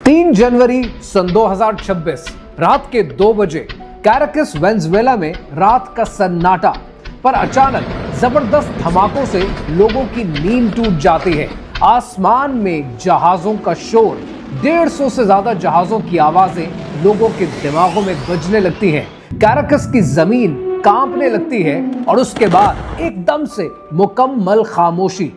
3 जनवरी सन 2026 रात के 2 बजे कैराकस वेनेजुएला में रात का सन्नाटा, पर अचानक जबरदस्त धमाकों से लोगों की नींद टूट जाती है। आसमान में जहाजों का शोर, 150 से ज्यादा जहाजों की आवाजें लोगों के दिमागों में बजने लगती हैं। कैराकस की जमीन कांपने लगती है और उसके बाद एकदम से मुकम्मल खामोशी।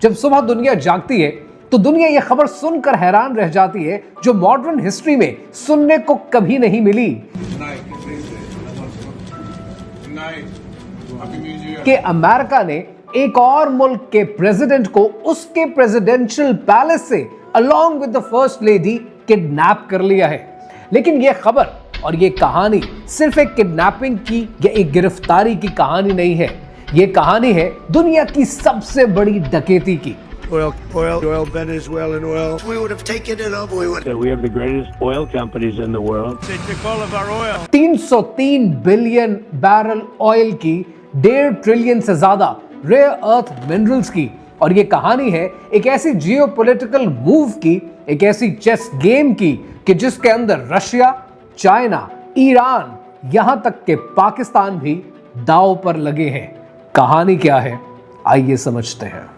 जब सुबह दुनिया जागती है तो दुनिया यह खबर सुनकर हैरान रह जाती है जो मॉडर्न हिस्ट्री में सुनने को कभी नहीं मिली कि अमेरिका ने एक और मुल्क के प्रेसिडेंट को उसके प्रेसिडेंशियल पैलेस से along with the first lady kidnap कर लिया है। लेकिन यह खबर और यह कहानी सिर्फ एक किडनैपिंग की या एक गिरफ्तारी की कहानी नहीं है। यह कहानी है दुनिया की सबसे बड़ी डकैती की। Oil, Venezuelan oil. We would have taken it up. We have the greatest oil companies in the world. They took all of our oil. 303 billion barrel oil की, 1.5 ट्रिलियन से ज्यादा रेयर अर्थ मिनरल्स की, और ये कहानी है एक ऐसी जियोपॉलिटिकल मूव की, एक ऐसी चेस गेम की कि जिसके अंदर रशिया, चाइना, ईरान, यहां तक के पाकिस्तान भी दांव पर लगे हैं। कहानी क्या है, आइए समझते हैं।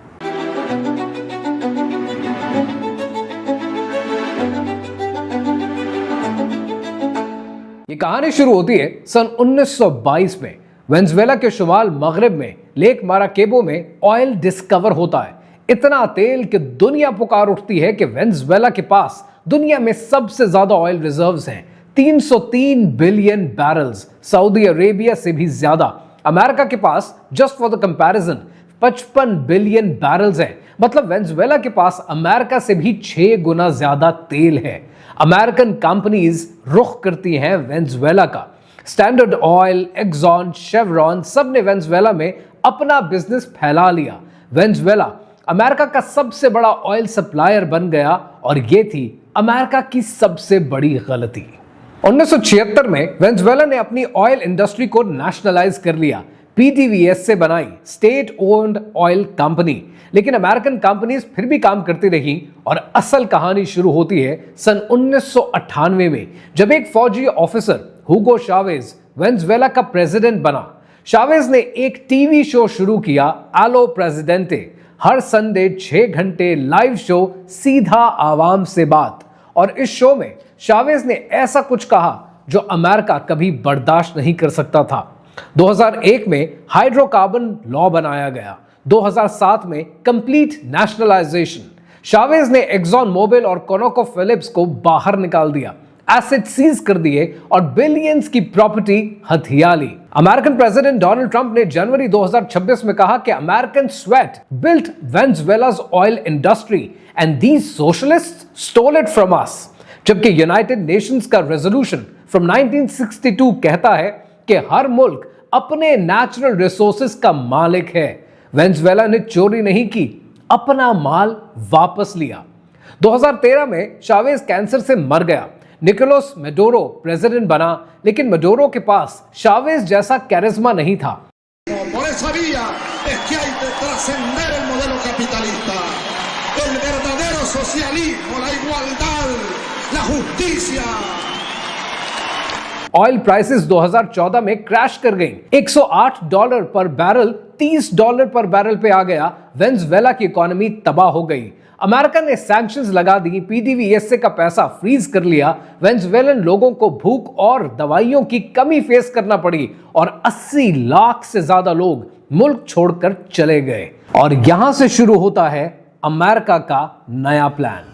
ये कहानी शुरू होती है सन 1922 में। वेनेजुएला के शुमाल मगरिब में लेक माराकेबो में ऑयल डिस्कवर होता है। इतना तेल कि दुनिया पुकार उठती है कि वेनेजुएला के पास दुनिया में सबसे ज्यादा ऑयल रिजर्व्स हैं, 303 बिलियन बैरल्स, सऊदी अरेबिया से भी ज्यादा। अमेरिका के पास just for the comparison 55 billion barrels हैं। मतलब वेनेजुएला के पास अमेरिका से भी 6 गुना ज्यादा तेल है। अमेरिकन कंपनीज रुख करती हैं वेनेजुएला का। स्टैंडर्ड ऑयल, एक्सॉन, शेवरॉन सब ने वेनेजुएला में अपना बिजनेस फैला लिया। वेनेजुएला अमेरिका का सबसे बड़ा ऑयल सप्लायर बन गया और ये थी अमेरिका की सबसे बड़ी गलती। 1976 में वेनेजुएला ने अपनी ऑयल इंडस्ट्री को नेशनलाइज कर लिया। पीडीवीएस से बनाई स्टेट ओन्ड ऑयल कंपनी। लेकिन अमेरिकन कंपनीज फिर भी काम करती रही और असल कहानी शुरू होती है सन 1998 में, जब एक फौजी ऑफिसर हुगो चावेज वेनेजुएला का प्रेसिडेंट बना। चावेज ने एक टीवी शो शुरू किया, आलो प्रेसिडेंटे। हर संडे 6 घंटे लाइव शो, सीधा आवाम से बात। और इस शो में चावेज ने ऐसा कुछ कहा जो अमेरिका कभी बर्दाश्त नहीं कर सकता था। 2001 में हाइड्रोकार्बन लॉ बनाया गया। 2007 में कंप्लीट नेशनलाइजेशन। चावेज ने एक्सॉन मोबिल और कोनोको फिलिप्स को बाहर निकाल दिया, एसेट सीज कर दिए और बिलियंस की प्रॉपर्टी हथिया ली। अमेरिकन प्रेसिडेंट डोनाल्ड ट्रंप ने जनवरी 2026 में कहा कि American sweat built Venezuela's oil industry and these socialists stole it from us. जबकि यूनाइटेड नेशंस का रेजोल्यूशन फ्रॉम 1962 कहता है कि हर मुल्क अपने नेचुरल रिसोर्सेज का मालिक है। वेनेजुएला ने चोरी नहीं की, अपना माल वापस लिया। 2013 में चावेज कैंसर से मर गया। निकोलस मेडोरो प्रेसिडेंट बना, लेकिन मेडोरो के पास चावेज जैसा कैरिज्मा नहीं था। ऑयल प्राइसेस 2014 में क्रैश कर गई। $108 पर बैरल $30 पर बैरल पे आ गया। वेनेजुएला की इकोनॉमी तबाह हो गई। अमेरिका ने सैंक्शंस लगा दी, पीडीवीएस का पैसा फ्रीज कर लिया। वेनेजुएलन लोगों को भूख और दवाइयों की कमी फेस करना पड़ी और 80 लाख से ज्यादा लोग मुल्क छोड़कर चले गए। और यहां से शुरू होता है अमेरिका का नया प्लान।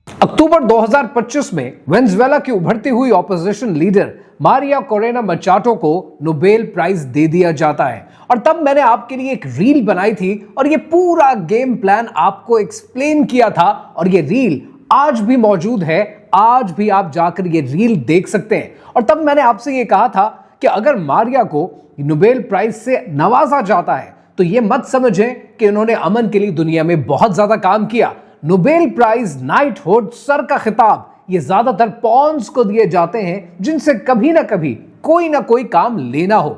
अक्टूबर 2025 में वेनेजुएला की उभरती हुई ऑपोजिशन लीडर मारिया कोरेना मचाटो को नोबेल प्राइज दे दिया जाता है। और तब मैंने आपके लिए एक रील बनाई थी और ये पूरा गेम प्लान आपको एक्सप्लेन किया था और ये रील आज भी मौजूद है। आज भी आप जाकर ये रील देख सकते हैं। और तब मैंने आपसे ये कहा था कि अगर मारिया को नोबेल प्राइज से नवाजा जाता है तो ये मत समझें कि उन्होंने अमन के लिए दुनिया में बहुत ज्यादा काम किया। नोबेल प्राइज, नाइटहुड, सर का खिताब ये ज्यादातर पॉन्स को दिए जाते हैं जिनसे कभी ना कभी कोई ना कोई काम लेना हो।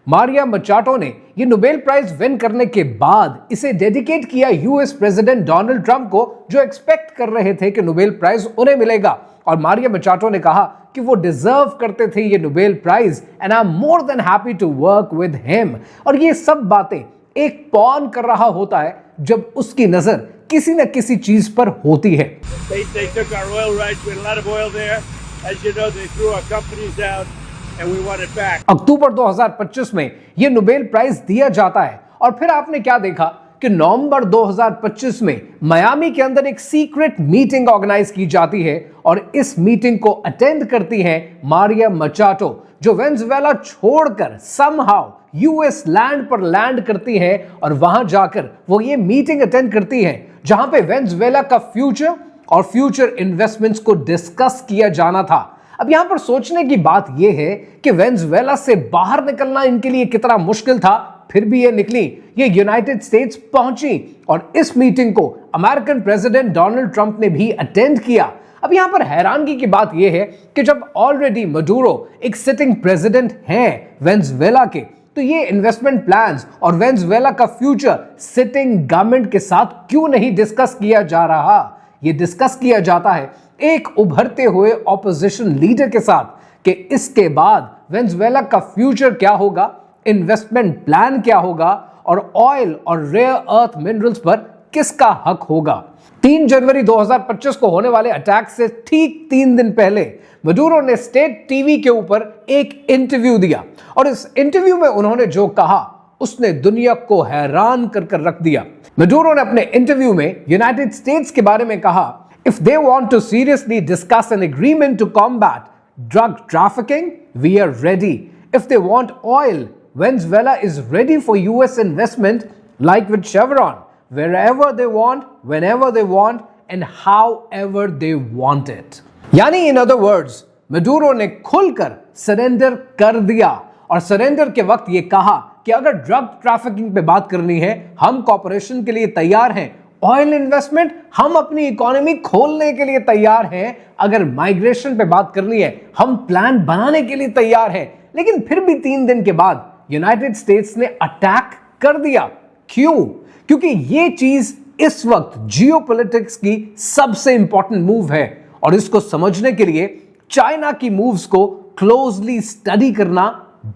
मारिया मचाटो ने ये नोबेल प्राइज विन करने के बाद इसे डेडिकेट किया यूएस प्रेसिडेंट डोनाल्ड ट्रंप को, जो एक्सपेक्ट कर रहे थे कि नोबेल प्राइज उन्हें मिलेगा। और मारिया मचाटो ने कहा कि वो डिजर्व करते थे ये Nobel prize and I am more than happy to work with him. और ये सब बातें एक पॉन कर रहा होता है जब उसकी नजर किसी न किसी चीज पर होती है। They took our oil rights. We had a lot of oil there. As you know, they threw our companies out, and we want it back. अक्टूबर 2025 में यह नोबेल प्राइज दिया जाता है और फिर आपने क्या देखा कि नवंबर 2025 में मियामी के अंदर एक सीक्रेट मीटिंग ऑर्गेनाइज की जाती है और इस मीटिंग को अटेंड करती हैं मारिया मचाटो, जो वेनेजुएला छोड़कर समहाउ यूएस लैंड पर लैंड करती हैं और वहां जाकर वो ये मीटिंग अटेंड करती हैं जहां पे वेनेजुएला का फ्यूचर और फ्यूचर इन्वेस्टमेंट्स को डिस्कस किया जाना था। अब यहां पर सोचने की बात यह है कि वेनेजुएला से बाहर निकलना इनके लिए कितना मुश्किल था, फिर भी ये निकली, ये यूनाइटेड स्टेट्स पहुंची और इस मीटिंग को अमेरिकन प्रेसिडेंट डोनाल्ड ट्रंप ने भी अटेंड किया। अब यहां पर हैरानगी की बात यह है कि जब ऑलरेडी मडूरो एक सिटिंग प्रेसिडेंट हैं वेनेजुएला के, तो ये इन्वेस्टमेंट प्लान्स और वेनेजुएला का फ्यूचर सिटिंग गवर्नमेंट के साथ क्यों नहीं डिस्कस किया जा रहा? ये डिस्कस किया जाता है एक उभरते हुए ऑपोजिशन लीडर के साथ कि इसके बाद वेनेजुएला का फ्यूचर क्या होगा, इन्वेस्टमेंट प्लान क्या होगा और ऑयल और रेयर अर्थ मिनरल्स पर किसका हक होगा। 3 जनवरी 2025 को होने वाले अटैक से ठीक 3 दिन पहले मडूरो ने स्टेट टीवी के ऊपर एक इंटरव्यू दिया और इस इंटरव्यू में उन्होंने जो कहा उसने दुनिया को हैरान कर रख दिया। मडूरो ने अपने इंटरव्यू में यूनाइटेड स्टेट्स के बारे में कहा, if they want to seriously discuss an agreement to combat drug trafficking, we are ready. If they want oil, Venezuela is ready for US investment like with Chevron, wherever they want, whenever they want and however they want it. यानी in other words, मडूरो ने खुलकर surrender कर दिया और surrender के वक्त ये कहा कि अगर ड्रग ट्रैफिकिंग पे बात करनी है, हम कॉर्पोरेशन के लिए तैयार हैं। ऑयल इन्वेस्टमेंट, हम अपनी इकोनॉमी खोलने के लिए तैयार हैं। अगर माइग्रेशन पे बात करनी है, हम प्लान बनाने के लिए तैयार हैं। लेकिन फिर भी 3 दिन के बाद यूनाइटेड स्टेट्स ने अटैक कर दिया। क्यों? क्योंकि ये चीज इस वक्त जियोपॉलिटिक्स की सबसे इंपॉर्टेंट मूव है और इसको समझने के लिए चाइना की मूव्स को क्लोजली स्टडी करना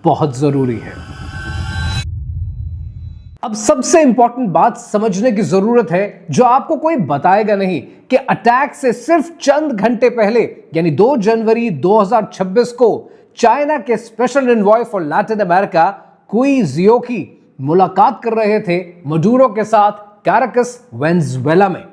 बहुत जरूरी है। अब सबसे इंपॉर्टेंट बात समझने की जरूरत है जो आपको कोई बताएगा नहीं कि अटैक से सिर्फ चंद घंटे पहले यानी 2 जनवरी 2026 को चाइना के special envoy for Latin America कुई जियो की मुलाकात कर रहे थे मडूरो के साथ कैराकस, वेनेजुएला में।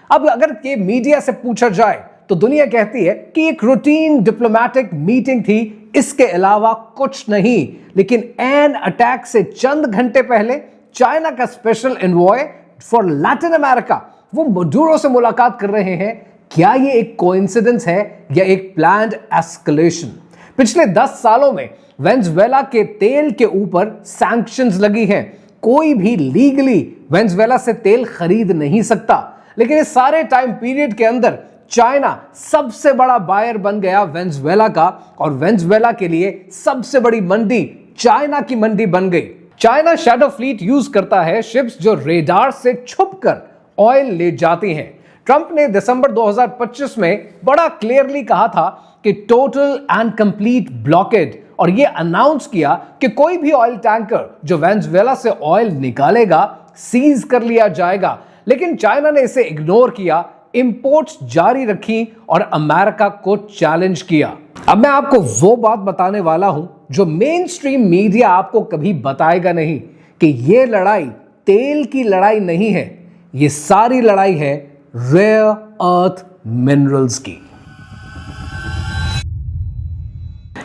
अब अगर ये मीडिया से पूछा जाए तो दुनिया कहती है कि एक रूटीन डिप्लोमेटिक मीटिंग थी, इसके अलावा कुछ नहीं। लेकिन एन अटैक से चंद घंटे पहले चाइना का special envoy for Latin America वो मडूरो से मुलाकात कर रहे हैं। क्या ये एक कोइंसिडेंस है या एक प्लान्ड एस्केलेशन? पिछले 10 सालों में वेनेजुएला के तेल के ऊपर सैंक्शंस लगी हैं। कोई भी लीगली वेनेजुएला से तेल खरीद नहीं सकता। लेकिन इस सारे टाइम पीरियड के अंदर चाइना सबसे बड़ा बायर बन गया वेनेजुएला का और वेनेजुएला के लिए सबसे बड़ी मंडी चाइना की मंडी बन गई। चाइना शैडो फ्लीट यूज करता है शिप्स जो रेडार से छुपकर ऑयल ले जाती हैं। ट्रंप ने दिसंबर 2025 में बड़ा क्लियरली कहा था कि टोटल एंड कंप्लीट ब्लॉकेड और यह अनाउंस किया कि कोई भी ऑयल टैंकर जो वेनेजुएला से ऑयल निकालेगा सीज कर लिया जाएगा। लेकिन चाइना ने इसे इग्नोर किया, इंपोर्ट्स जारी रखी और अमेरिका को चैलेंज किया। अब मैं आपको वो बात बताने वाला हूं जो मेन स्ट्रीम मीडिया आपको कभी बताएगा नहीं कि यह लड़ाई तेल की लड़ाई नहीं है, यह सारी लड़ाई है रेयर अर्थ मिनरल्स की।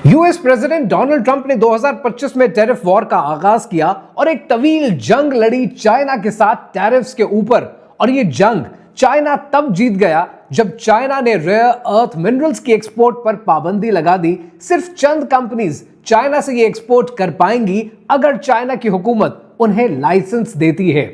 यूएस प्रेसिडेंट डोनाल्ड ट्रंप ने 2025 में टैरिफ वॉर का आगाज किया और एक तवील जंग लड़ी चाइना के साथ टैरिफ्स के ऊपर। और यह जंग चाइना तब जीत गया जब चाइना ने रेयर अर्थ मिनरल्स की एक्सपोर्ट पर पाबंदी लगा दी। सिर्फ चंद कंपनीज चाइना से ये एक्सपोर्ट कर पाएंगी अगर चाइना की हुकूमत उन्हें लाइसेंस देती है।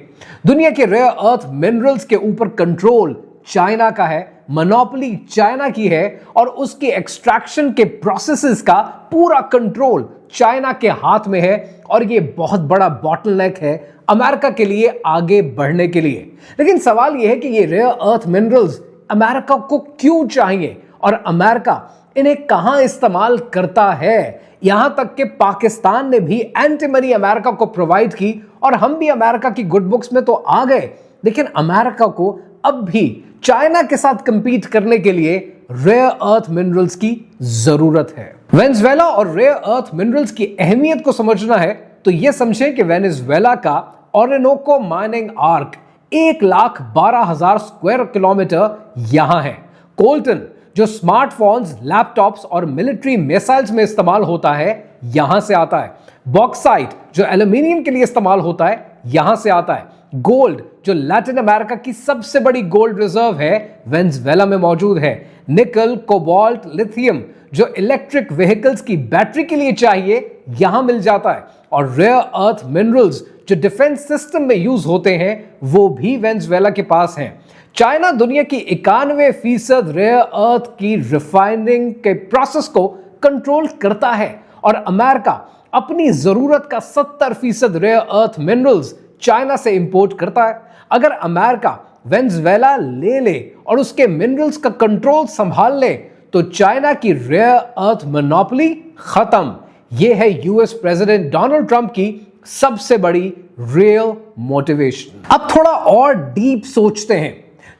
दुनिया के रेयर अर्थ मिनरल्स के ऊपर कंट्रोल चाइना का है, मोनोपोली चाइना की है और उसके एक्सट्रैक्शन के प्रोसेसेस का पूरा कंट्रोल चाइना के हाथ में है और ये बहुत बड़ा बॉटलनेक है अमेरिका के लिए आगे बढ़ने के लिए। लेकिन सवाल यह है कि ये रेयर अर्थ मिनरल्स अमेरिका को क्यों चाहिए और अमेरिका इन्हें कहां इस्तेमाल करता है। यहां तक कि पाकिस्तान ने भी एंटीमनी अमेरिका को प्रोवाइड की और हम भी अमेरिका की गुड बुक्स में तो आ गए, लेकिन अमेरिका को अब भी चाइना के साथ कंपीट करने के लिए रेयर अर्थ मिनरल्स की जरूरत है। वेनेजुएला और रेयर अर्थ मिनरल्स की अहमियत को समझना है तो यह समझें कि वेनेजुएला का Orinoco mining arc 1,12,000 square kilometre यहां है। कोल्टन जो स्मार्टफोन्स, लैपटॉप्स और मिलिट्री मिसाइल्स में इस्तेमाल होता है यहां से आता है। बॉक्साइट जो एल्यूमिनियम के लिए इस्तेमाल होता है यहां से आता है। गोल्ड जो लैटिन अमेरिका की सबसे बड़ी गोल्ड रिजर्व है वेनेजुएला में मौजूद है। निकल, कोबाल्ट, लिथियम जो इलेक्ट्रिक व्हीकल्स की बैटरी के लिए चाहिए यहां मिल जाता है। और रेयर अर्थ मिनरल्स जो डिफेंस सिस्टम में यूज होते हैं वो भी वेनेजुएला के पास हैं। चाइना दुनिया की 91% रेयर अर्थ की रिफाइनिंग के प्रोसेस को कंट्रोल करता है और अमेरिका अपनी जरूरत का 70% रेयर अर्थ मिनरल्स चाइना से इंपोर्ट करता है। अगर अमेरिका वेनेजुएला ले ले और उसके मिनरल्स का कंट्रोल संभाल ले तो चाइना की रेयर अर्थ मोनोपोली खत्म। यह है यूएस प्रेसिडेंट डोनाल्ड ट्रंप की सबसे बड़ी रियल मोटिवेशन। अब थोड़ा और डीप सोचते हैं।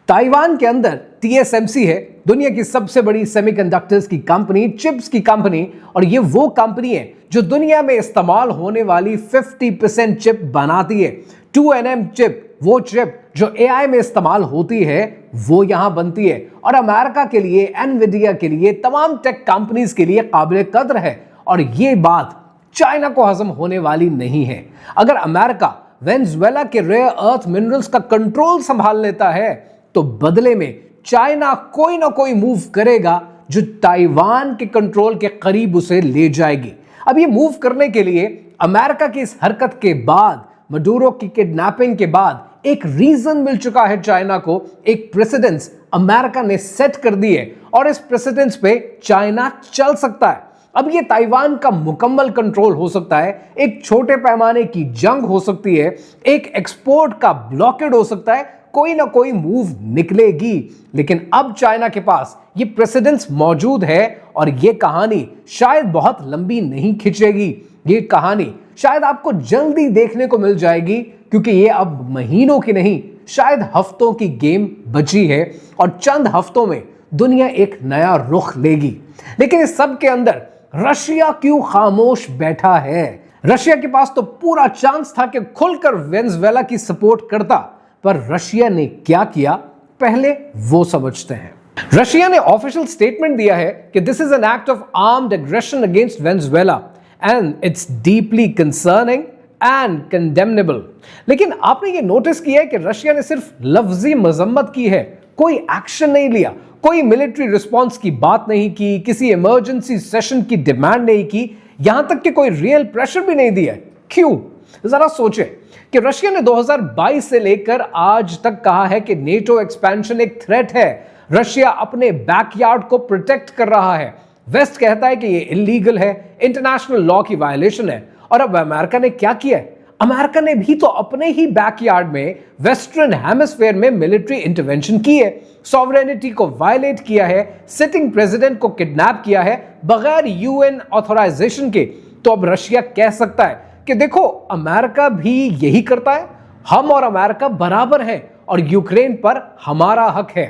ताइवान के अंदर TSMC है, दुनिया की सबसे बड़ी सेमीकंडक्टर्स की कंपनी, चिप्स की कंपनी, और ये वो कंपनी है जो दुनिया में इस्तेमाल होने वाली 50% चिप बनाती है। 2nm चिप, वो चिप जो AI में इस्तेमाल होती है वो यहां बनती है और अमेरिका के लिए, एनविडिया के लिए, तमाम टेक कंपनीज के लिए काबिल कद्र है। और ये बात चाइना को हजम होने वाली नहीं है। अगर अमेरिका वेनेजुएला के रेयर अर्थ मिनरल्स का कंट्रोल संभाल लेता है तो बदले में चाइना कोई ना कोई मूव करेगा जो ताइवान के कंट्रोल के करीब उसे ले जाएगी। अब ये मूव करने के लिए अमेरिका की इस हरकत के बाद, मडूरो की किडनैपिंग के बाद एक रीजन मिल चुका है चाइना को, एक प्रेसिडेंस अमेरिका ने सेट कर दी है और इस प्रेसिडेंस पे चाइना चल सकता है। अब ये ताइवान का मुकम्मल कंट्रोल हो सकता है, एक छोटे पैमाने की जंग हो सकती है, एक एक्सपोर्ट का ब्लॉकेड हो सकता है, कोई ना कोई मूव निकलेगी। लेकिन अब चाइना के पास ये प्रेसिडेंस मौजूद है और ये कहानी शायद बहुत लंबी नहीं खिंचेगी। ये कहानी शायद आपको जल्दी देखने को मिल जाएगी क्योंकि ये अब महीनों की नहीं, शायद हफ्तों की गेम बची है और चंद हफ्तों में दुनिया एक नया रुख लेगी। लेकिन इस सब के अंदर रशिया क्यों खामोश बैठा है? रशिया के पास तो पूरा चांस था कि खुलकर वेनेजुएला की सपोर्ट करता, पर रशिया ने क्या किया पहले वो समझते हैं। रशिया ने ऑफिशियल स्टेटमेंट दिया है कि this is an act of armed aggression against Venezuela and it's deeply concerning and condemnable. लेकिन आपने ये नोटिस किया है कि रशिया ने सिर्फ लफ्जी मजम्मत की है, कोई एक्शन नहीं लिया, कोई मिलिट्री रिस्पॉन्स की बात नहीं की, किसी इमरजेंसी सेशन की डिमांड नहीं की, यहां तक कि कोई रियल प्रेशर भी नहीं दिया। क्यों? जरा सोचें कि रशिया ने 2022 से लेकर आज तक कहा है कि नेटो एक्सपेंशन एक थ्रेट है, रशिया अपने बैकयार्ड को प्रोटेक्ट कर रहा है। वेस्ट कहता है कि ये इलीगल है, इंटरनेशनल लॉ की वायलेशन है। और अब अमेरिका ने क्या किया है? अमेरिका ने भी तो अपने ही बैकयार्ड में वेस्टर्न हेमिस्फीयर में मिलिट्री इंटरवेंशन की है, सॉवरेनिटी को वायलेट किया है, सिटिंग प्रेसिडेंट को किडनैप किया है बगैर यूएन ऑथराइजेशन के। तो अब रशिया कह सकता है कि देखो अमेरिका भी यही करता है, हम और अमेरिका बराबर हैं और यूक्रेन पर हमारा हक है।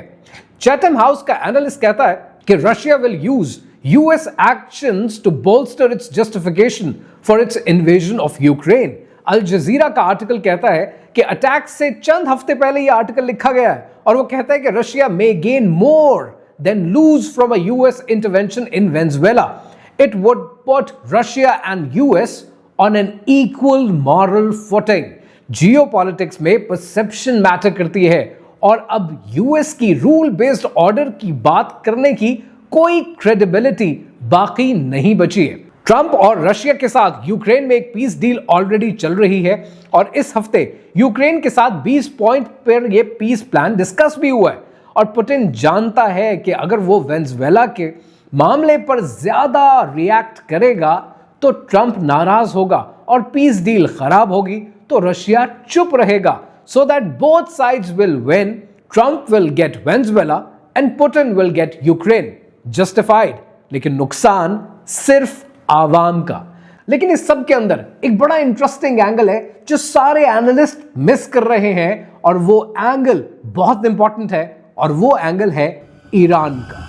चैथम हाउस का एनालिस्ट कहता है कि Russia will use US actions to bolster its justification for its invasion of Ukraine. Al Jazeera का आर्टिकल कहता है कि अटैक से चंद हफ्ते पहले यह आर्टिकल लिखा गया है और वो कहता है कि Russia may gain more than lose from a US intervention in Venezuela. It would put Russia and US on an equal moral footing। Geopolitics में परसेप्शन मैटर करती है और अब यूएस की रूल बेस्ड ऑर्डर की बात करने की कोई क्रेडिबिलिटी बाकी नहीं बची है। ट्रंप और रशिया के साथ यूक्रेन में एक पीस डील ऑलरेडी चल रही है और इस हफ्ते यूक्रेन के साथ 20 पॉइंट पर यह पीस प्लान डिस्कस भी हुआ है और पुतिन जानता है कि अगर वो वेनेजुएला के मामले पर ज्यादा रिएक्ट करेगा तो ट्रंप नाराज होगा और पीस डील खराब होगी, तो रशिया चुप रहेगा, so that both sides will win. Trump will get Venezuela and Putin will get Ukraine. Justified, लेकिन नुकसान सिर्फ आवाम का। लेकिन इस सब के अंदर एक बड़ा इंटरेस्टिंग एंगल है जो सारे एनालिस्ट मिस कर रहे हैं, और वो एंगल बहुत इंपॉर्टेंट है, और वो एंगल है ईरान का।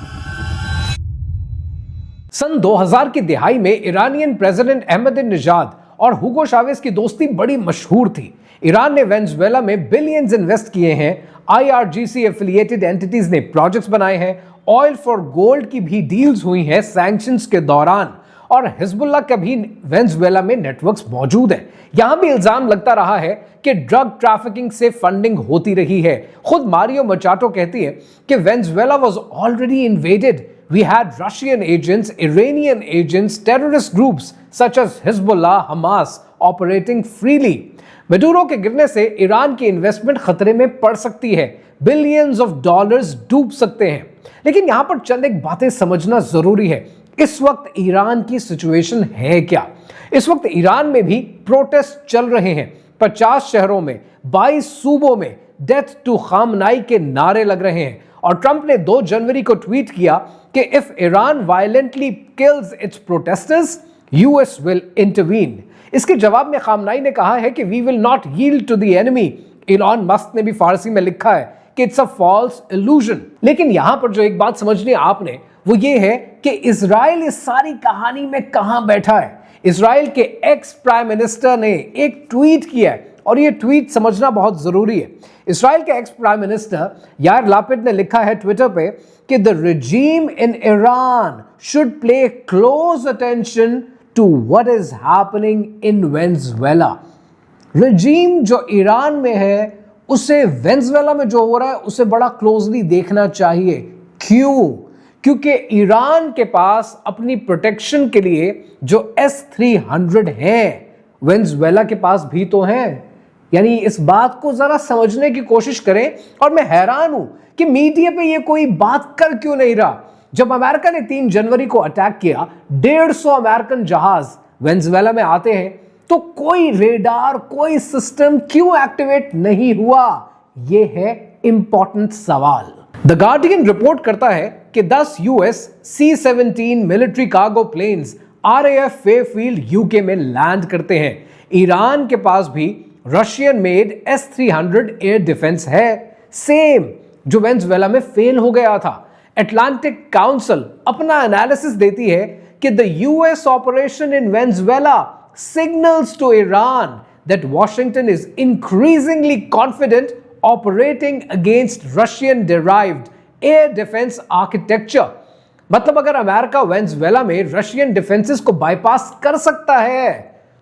सन 2000 की दिहाई में ईरानियन प्रेसिडेंट अहमदिनेजाद और हुगो चावेज की दोस्ती बड़ी मशहूर थी। ईरान ने वेनेजुएला में बिलियंस इन्वेस्ट किए हैं, IRGC एफिलिएटेड एंटिटीज ने प्रोजेक्ट्स बनाए हैं, ऑयल फॉर गोल्ड की भी डील्स हुई हैं सैंक्शंस के दौरान, और हिजबुल्लाह का भी वेनेजुएला में नेटवर्क्स मौजूद हैं। यहां भी इल्जाम लगता रहा है कि ड्रग ट्रैफिकिंग से फंडिंग होती रही है। खुद मारियो मचाटो कहती है कि Venezuela was already invaded, we had Russian agents, Iranian agents, terrorist groups such as Hezbollah, Hamas operating freely. Maduro के गिरने से ईरान की इन्वेस्टमेंट खतरे में पड़ सकती है, बिलियंस ऑफ डॉलर्स डूब सकते हैं। लेकिन यहां पर चंद एक बातें समझना जरूरी है। इस वक्त ईरान की सिचुएशन है क्या? इस वक्त ईरान में भी प्रोटेस्ट चल रहे हैं। 50 शहरों में, 22 सूबों में डेथ टू खामनाई के नारे लग रहे हैं, और ट्रंप ने 2 जनवरी को ट्वीट किया कि if Iran violently kills its protesters, US will intervene. इसके जवाब में खामनाई ने कहा है कि we will not yield to the enemy. Elon Musk ने भी फारसी में लिखा है कि इट्स अ फॉल्स इल्यूजन। लेकिन यहां पर जो एक बात समझनी है आपने, वो ये है कि इजराइल इस सारी कहानी में कहां बैठा है। इजराइल के एक्स प्राइम मिनिस्टर ने एक ट्वीट किया है, और ये ट्वीट समझना बहुत जरूरी है। इजराइल के एक्स प्राइम मिनिस्टर यार लापिड ने लिखा है ट्विटर पे कि the regime in Iran should pay close attention to what is happening in Venezuela। regime जो ईरान में है उसे वेनेजुएला में जो हो रहा है उसे बड़ा क्लोजली देखना चाहिए। क्यों? क्योंकि ईरान के पास अपनी प्रोटेक्शन के लिए जो S-300 है, वेनेजुएला के पास भी तो है। यानी इस बात को जरा समझने की कोशिश करें। और मैं हैरान हूं कि मीडिया पे ये कोई बात कर क्यों नहीं रहा। जब अमेरिका ने 3 जनवरी को अटैक किया, 150 अमेरिकन जहाज वेनेजुएला में आते हैं, तो कोई रेडार, कोई सिस्टम क्यों एक्टिवेट नहीं हुआ? यह है इंपॉर्टेंट सवाल। द गार्डियन रिपोर्ट करता है कि 10 US C-17 military cargo planes RAF Fairfield UK में लैंड करते हैं। ईरान के पास भी Russian made S-300 air defence है, सेम जो वेनेजुएला में फेल हो गया था। अटलांटिक काउंसिल अपना एनालिसिस देती है कि the US operation in Venezuela signals to Iran that Washington is increasingly confident operating against Russian-derived air defense architecture। मतलब अगर अमेरिका वेनेजुएला में रशियन डिफेंसेस को बाईपास कर सकता है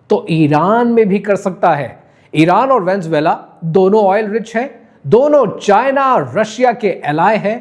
तो ईरान में भी कर सकता है। ईरान और वेनेजुएला दोनों ऑयल रिच हैं, दोनों चाइना रशिया के एलाय हैं,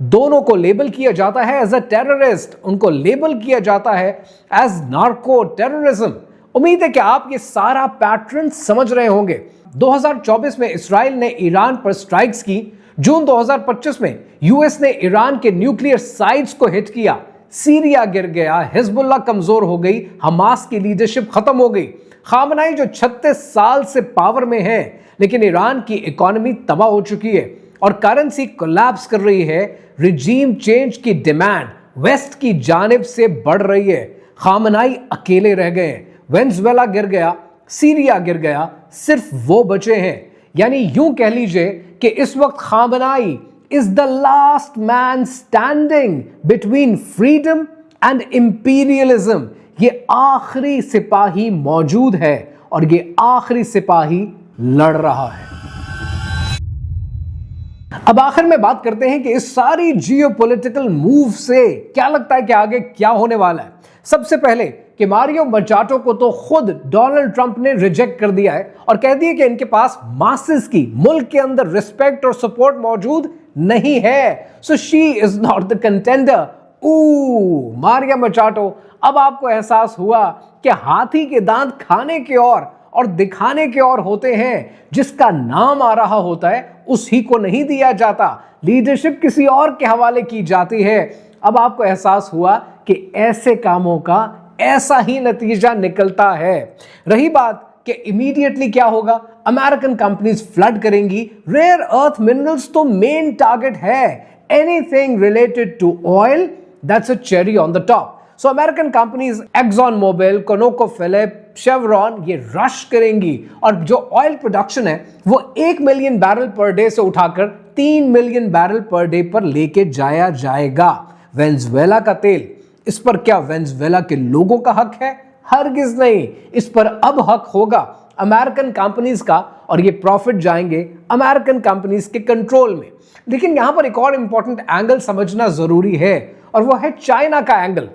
दोनों को लेबल किया जाता है एज अ टेररिस्ट, उनको लेबल किया जाता है एज नार्को टेररिज्म। उम्मीद है कि आप ये सारा पैटर्न समझ रहे होंगे। 2024 में इसराइल ने ईरान पर स्ट्राइक्स की। जून 2025 में यूएस ने ईरान के न्यूक्लियर साइट्स को हिट किया। सीरिया गिर गया, हिजबुल्लाह कमजोर हो गई, हमास की लीडरशिप खत्म हो गई। खामनाई जो 36 साल से पावर में है, लेकिन ईरान की इकोनॉमी तबाह हो चुकी है और करेंसी कोलैप्स कर रही है। रिजीम चेंज की डिमांड वेस्ट की जानिब से बढ़ रही है। खामनाई अकेले रह गए। वेनेजुएला गिर गया, सीरिया गिर गया, सिर्फ वो बचे हैं। यानी यूं कह लीजिए कि इस वक्त खामनाई is the last man standing between freedom and imperialism. ये आखिरी सिपाही मौजूद है और ये आखिरी सिपाही लड़ रहा है। अब आखिर में बात करते हैं कि इस सारी जियोपॉलिटिकल मूव से क्या लगता है कि आगे क्या होने वाला है। सबसे पहले कि मारियो मचाटो को तो खुद डोनाल्ड ट्रंप ने रिजेक्ट कर दिया है और कह दिया कि इनके पास मासेस की मुल्क के अंदर रिस्पेक्ट और सपोर्ट मौजूद नहीं है। So she is not the contender. Maria Machado, अब आपको एहसास हुआ कि हाथी के दांत खाने के और दिखाने के और होते हैं। जिसका नाम आ रहा होता है उसी को नहीं दिया जाता। लीडरशिप किसी और के हवाले की जाती है। अब आपको एहसास हुआ कि ऐसे कामों का ऐसा ही नतीजा निकलता है। रही बात कि इमीडिएटली क्या होगा, अमेरिकन कंपनीज फ्लड करेंगी। रेयर अर्थ मिनरल्स तो मेन टारगेट है। Anything related to oil, that's a cherry on the top. So American companies Exxon Mobil, ConocoPhillip, Chevron ये रश करेंगी और जो ऑयल प्रोडक्शन है वो 1 मिलियन बैरल पर डे से उठाकर 3 मिलियन बैरल पर डे पर लेके जाया जाएगा। वेनेजुएला का तेल, इस पर क्या वेनेजुएला के लोगों का हक है? हरगिज नहीं। इस पर अब हक होगा अमेरिकन कंपनीज का और ये प्रॉफिट जाएंगे अमेरिकन कंपनीज के कंट्रोल में। लेकिन यहां पर एक और इंपॉर्टेंट एंगल समझना जरूरी है और वो है चाइना का एंगल।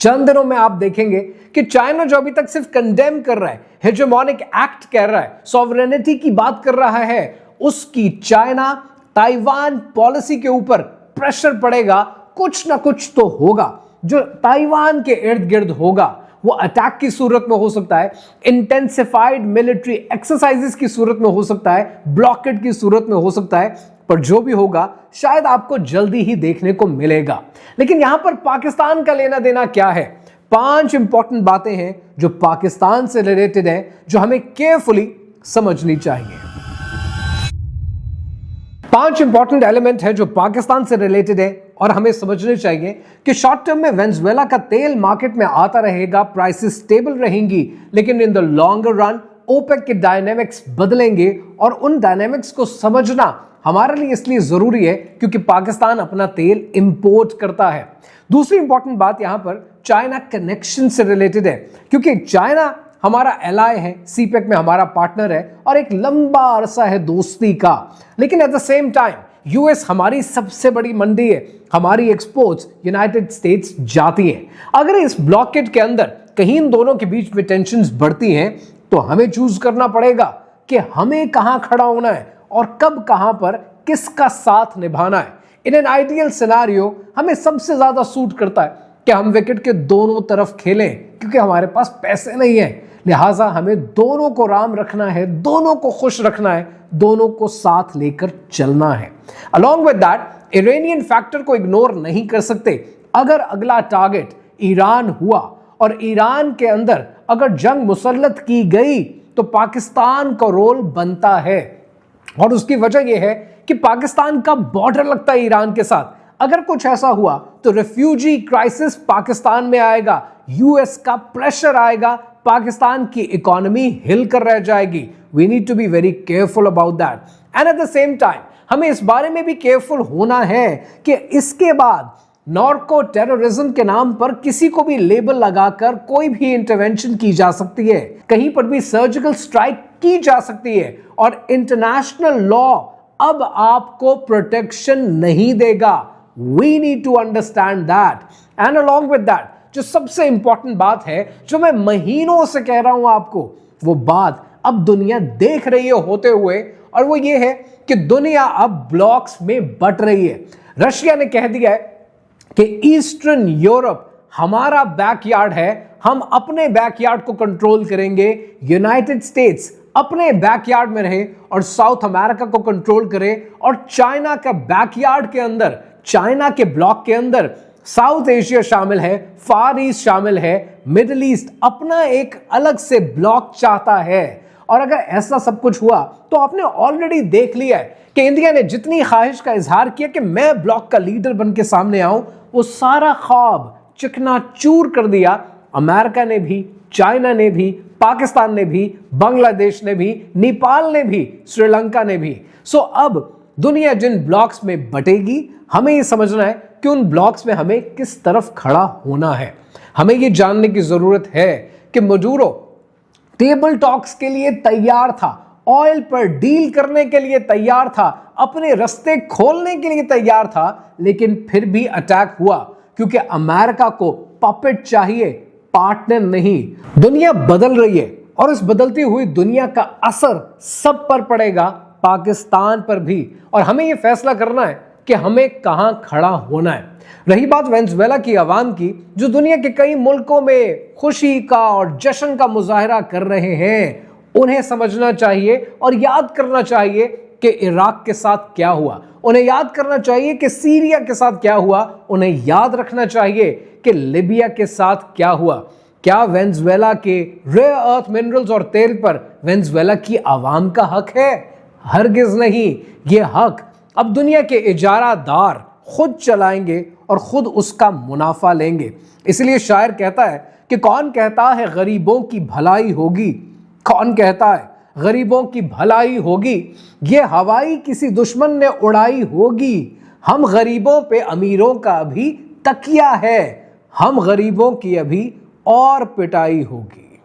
चंद दिनों में आप देखेंगे कि चाइना जो अभी तक सिर्फ कंडेम कर रहा है, हेजेमोनिक एक्ट कह रहा है, सॉवरेनिटी की बात कर रहा है, उसकी चाइना ताइवान पॉलिसी के ऊपर प्रेशर पड़ेगा। कुछ ना कुछ तो होगा जो ताइवान के इर्द गिर्द होगा। वो अटैक की सूरत में हो सकता है, इंटेंसिफाइड मिलिट्री एक्सरसाइजेस की सूरत में हो सकता है, ब्लॉकेड की सूरत में हो सकता है, पर जो भी होगा शायद आपको जल्दी ही देखने को मिलेगा। लेकिन यहां पर पाकिस्तान का लेना देना क्या है? 5 इंपॉर्टेंट बातें हैं जो पाकिस्तान से रिलेटेड है, जो हमें केयरफुली समझनी चाहिए। 5 इंपॉर्टेंट एलिमेंट है जो पाकिस्तान से रिलेटेड है और हमें समझने चाहिए कि शॉर्ट टर्म में वेनेजुएला का तेल मार्केट में आता रहेगा, प्राइसेस स्टेबल रहेंगी, लेकिन in the longer run OPEC के डायनेमिक्स बदलेंगे और उन डायनेमिक्स को समझना हमारे लिए इसलिए जरूरी है क्योंकि पाकिस्तान अपना तेल इंपोर्ट करता है। दूसरी इंपॉर्टेंट बात यहां पर चाइना कनेक्शन से रिलेटेड है, क्योंकि चाइना हमारा एलाय है, सीपेक में हमारा पार्टनर है और एक लंबा अरसा है दोस्ती का। लेकिन eight the same time US हमारी सबसे बड़ी मंडी है, हमारी एक्सपोर्ट्स यूनाइटेड स्टेट्स जाती हैं। अगर इस ब्लॉकेट के अंदर कहीं इन दोनों के बीच में टेंशंस बढ़ती हैं तो हमें चूज करना पड़ेगा कि हमें कहां खड़ा होना है और कब कहां पर किसका साथ निभाना है। इन एन आइडियल सिनेरियो हमें सबसे ज्यादा सूट करता है कि हम विकेट के दोनों तरफ खेलें, क्योंकि हमारे पास पैसे नहीं है। लिहाजा हमें दोनों को राम रखना है, दोनों को खुश रखना है, दोनों को साथ लेकर चलना है। Along with that Iranian factor को इग्नोर नहीं कर सकते। अगर अगला टारगेट ईरान हुआ और ईरान के अंदर अगर जंग मुसल्लत की गई तो पाकिस्तान का रोल बनता है और उसकी वजह यह है कि पाकिस्तान का बॉर्डर लगता है ईरान के साथ। अगर कुछ ऐसा हुआ तो रेफ्यूजी क्राइसिस पाकिस्तान में आएगा, यूएस का प्रेशर आएगा, पाकिस्तान की इकोनॉमी हिल कर रह जाएगी। We need to be very careful about that and at the same time हमें इस बारे में भी केयरफुल होना है कि इसके बाद नार्को टेररिज्म के नाम पर किसी को भी लेबल लगाकर कोई भी इंटरवेंशन की जा सकती है, कहीं पर भी सर्जिकल स्ट्राइक की जा सकती है और इंटरनेशनल लॉ अब आपको प्रोटेक्शन नहीं देगा। We need to understand that and along with that जो सबसे इंपॉर्टेंट बात है जो मैं महीनों से कह रहा हूं आपको, वो बात अब दुनिया देख रही है होते हुए, और वो ये है कि दुनिया अब ब्लॉक्स में बट रही है। रशिया ने कह दिया है कि ईस्टर्न यूरोप हमारा बैकयार्ड है, हम अपने बैकयार्ड को कंट्रोल करेंगे। यूनाइटेड स्टेट्स अपने बैकयार्ड में रहे और साउथ अमेरिका को कंट्रोल करे, और चाइना का बैकयार्ड के अंदर, चाइना के ब्लॉक के अंदर साउथ एशिया शामिल है, फार ईस्ट शामिल है, मिडिल ईस्ट अपना एक अलग से ब्लॉक चाहता है। और अगर ऐसा सब कुछ हुआ तो आपने ऑलरेडी देख लिया है कि इंडिया ने जितनी ख्वाहिश का इजहार किया कि मैं ब्लॉक का लीडर बन के सामने आऊं, वो सारा ख्वाब चिकनाचूर कर दिया अमेरिका ने भी, चाइना ने भी, पाकिस्तान ने भी, बांग्लादेश ने भी, नेपाल ने भी, श्रीलंका ने भी। सो अब दुनिया जिन ब्लॉक्स में बटेगी, हमें यह समझना है कि उन ब्लॉक्स में हमें किस तरफ खड़ा होना है। हमें यह जानने की जरूरत है कि मडूरो टेबल टॉक्स के लिए तैयार था, ऑयल पर डील करने के लिए तैयार था, अपने रास्ते खोलने के लिए तैयार था, लेकिन फिर भी अटैक हुआ क्योंकि अमेरिका को पपेट चाहिए, पार्टनर नहीं। दुनिया बदल रही है और इस बदलती हुई दुनिया का असर सब पर पड़ेगा, पाकिस्तान पर भी, और हमें यह फैसला करना है कि हमें कहां खड़ा होना है। रही बात वेनेजुएला की आवाम की, जो दुनिया के कई मुल्कों में खुशी का और जश्न का मुजाहरा कर रहे हैं, उन्हें समझना चाहिए और याद करना चाहिए कि इराक के साथ क्या हुआ, उन्हें याद करना चाहिए कि सीरिया के साथ क्या हुआ, उन्हें याद रखना चाहिए कि लिबिया के साथ क्या हुआ। क्या वेनेजुएला के रेयर अर्थ मिनरल्स और तेल पर वेनेजुएला की आवाम का हक है? हरगिज नहीं। ये हक अब दुनिया के इजारादार खुद चलाएंगे और खुद उसका मुनाफा लेंगे। इसलिए शायर कहता है कि कौन कहता है गरीबों की भलाई होगी, कौन कहता है गरीबों की भलाई होगी, ये हवाई किसी दुश्मन ने उड़ाई होगी। हम गरीबों पे अमीरों का भी तकिया है, हम गरीबों की अभी और पिटाई होगी।